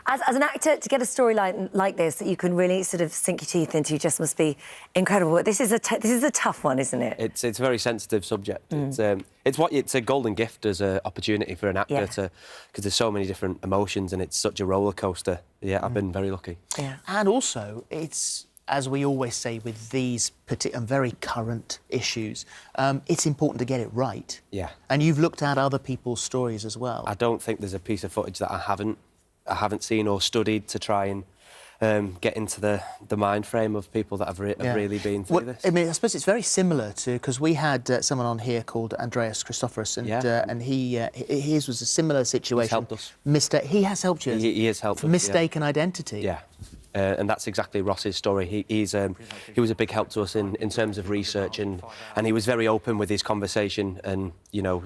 As an actor, to get a storyline like this that you can really sort of sink your teeth into just must be incredible. This is a tough one, isn't it? It's a very sensitive subject. It's a golden gift as an opportunity for an actor to, because there's so many different emotions and it's such a roller coaster. Yeah, I've been very lucky. Yeah. And also, it's, as we always say with these very current issues, it's important to get it right. Yeah. And you've looked at other people's stories as well. I don't think there's a piece of footage that I haven't seen or studied to try and get into the mind frame of people that have really been through this. I mean, I suppose it's very similar to, because we had someone on here called Andreas Christophorus, and his was a similar situation. He's helped us. He has helped you. He has helped us. Mistaken identity. Yeah. And that's exactly Ross's story. He was a big help to us in terms of research, and he was very open with his conversation, and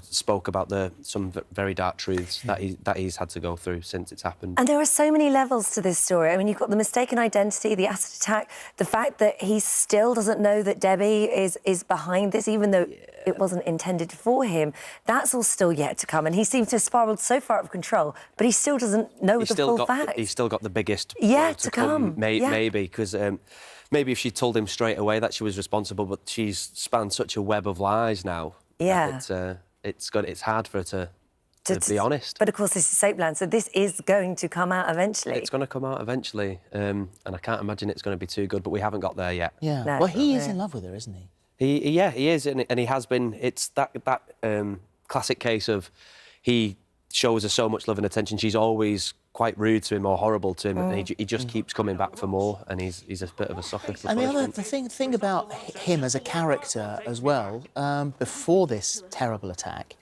spoke about some very dark truths that he's had to go through since it's happened. And there are so many levels to this story. I mean, you've got the mistaken identity, the acid attack, the fact that he still doesn't know that Debbie is behind this, even though it wasn't intended for him. That's all still yet to come, and he seems to have spiralled so far out of control, but he still doesn't know the full facts. He's still got the biggest to come. Maybe, because maybe if she told him straight away that she was responsible, but she's spanned such a web of lies now. Yeah. It's hard for her to be honest. But of course, this is Soapland, so this is going to come out eventually. It's going to come out eventually, and I can't imagine it's going to be too good, but we haven't got there yet. Yeah. No, well, he is in love with her, isn't he? He is, and he has been. It's that classic case of he shows her so much love and attention. She's always quite rude to him or horrible to him, and he just keeps coming back for more, and he's a bit of a sucker for punishment. And the thing about him as a character as well, before this terrible attack,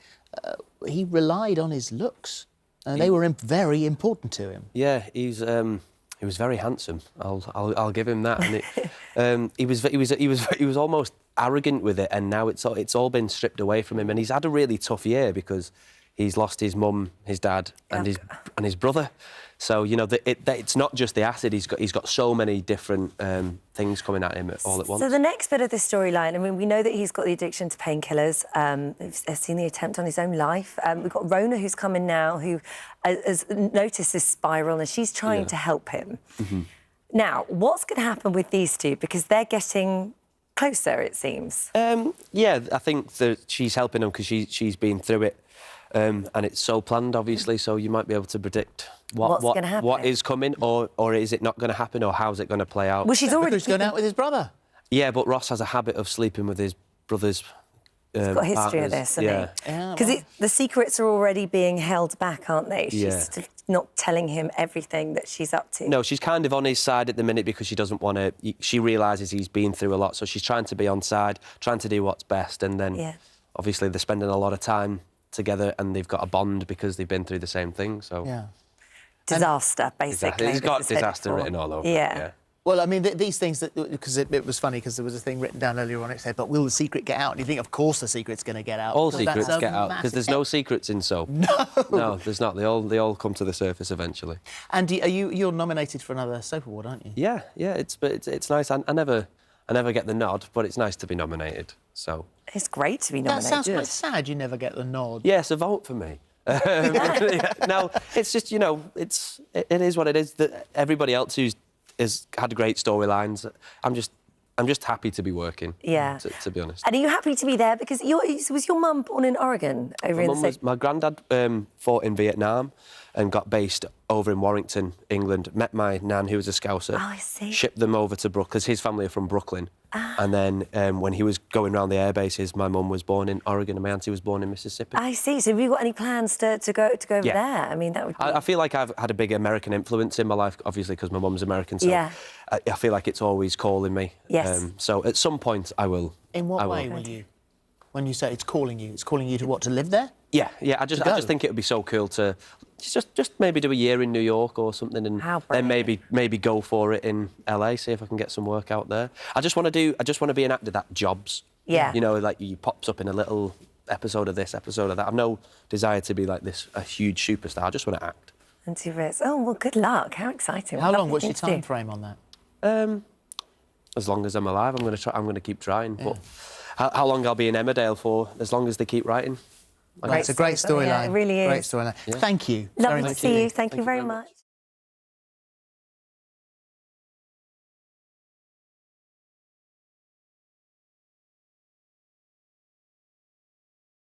he relied on his looks, and they were very important to him. Yeah, he was very handsome. I'll give him that. And he was almost arrogant with it, and now it's all been stripped away from him, and he's had a really tough year because he's lost his mum, his dad, and his brother. So it's not just the acid. He's got so many different things coming at him all at once. So the next bit of this storyline, I mean, we know that he's got the addiction to painkillers. We've seen the attempt on his own life. We've got Rhona, who's come in now, who has noticed this spiral, and she's trying to help him. Now, what's going to happen with these two? Because they're getting closer, it seems. Yeah, I think that she's helping him because she's been through it. And it's so planned, obviously, so you might be able to predict what is coming, or is it not going to happen, or how's it going to play out. Well, she's already going out with his brother. Yeah, but Ross has a habit of sleeping with his brother's He's got a history of this, hasn't he? Because the secrets are already being held back, aren't they? She's not telling him everything that she's up to. No, she's kind of on his side at the minute because she doesn't want to... She realises he's been through a lot, so she's trying to be on side, trying to do what's best, and then obviously they're spending a lot of time together, and they've got a bond because they've been through the same thing, so... Yeah. Disaster, basically. He's got disaster written all over it, yeah. Well, I mean, these things, because it was funny, because there was a thing written down earlier on, it said, but will the secret get out? And you think, of course the secret's going to get out. All secrets get out, because there's no secrets in soap. No, there's not. They all come to the surface eventually. And you're nominated for another soap award, aren't you? Yeah, it's nice. I never get the nod, but it's nice to be nominated, so... It's great to be nominated. That sounds quite sad you never get the nod. Yes, a vote for me. No, it's just, it is what it is. That everybody else has had great storylines. I'm just happy to be working. Yeah. To be honest. And are you happy to be there? Because was your mum born in Oregon? My granddad fought in Vietnam and got based over in Warrington, England. Met my nan, who was a Scouser. Oh, I see. Shipped them over to Brooklyn, because his family are from Brooklyn. And then when he was going around the air bases, my mum was born in Oregon and my auntie was born in Mississippi. I see. So have you got any plans to go over there? I mean, that would be... I feel like I've had a big American influence in my life, obviously, because my mum's American, so I feel like it's always calling me. Yes. So at some point I will. In what way will you? When you say it's calling you to what, to live there? Yeah. I just think it would be so cool to just maybe do a year in New York or something, and then maybe go for it in LA, see if I can get some work out there. I just want to be an actor that jobs. Yeah. Like you pops up in a little episode of this, episode of that. I've no desire to be like a huge superstar. I just want to act. And do this. Oh well, good luck. How exciting! How long? What's your time frame on that? As long as I'm alive, I'm going to keep trying. Yeah. But how long I'll be in Emmerdale for? As long as they keep writing. It's a great storyline. Yeah, it really is. Great storyline. Yeah. Thank you. Lovely to see you. Thank you very much.